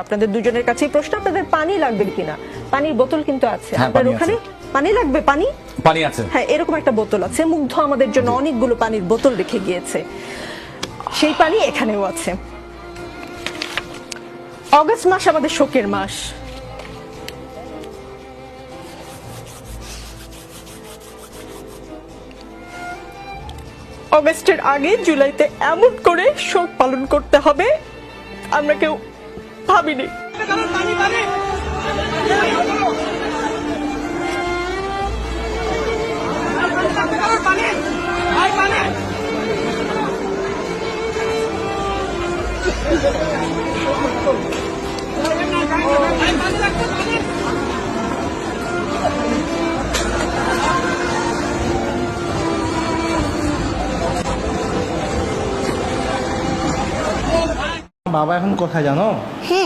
আপনাদের দুজনের কাছেই প্রশ্ন, আপনাদের পানি লাগবে কিনা? পানির বোতল কিন্তু আছে আপনার ওখানে। পানি লাগবে? পানি আছে, হ্যাঁ, এরকম একটা বোতল আছে। মুগ্ধ আমাদের জন্য অনেকগুলো পানির বোতল রেখে গিয়েছে, সেই পানি এখানেও আছে। অগস্ট মাস আমাদের শোকের মাস। অগস্টের আগে জুলাইতে এমন করে শোক পালন করতে হবে আমরা কেউ ভাবিনি। বাবা এখন কোথায় জানো?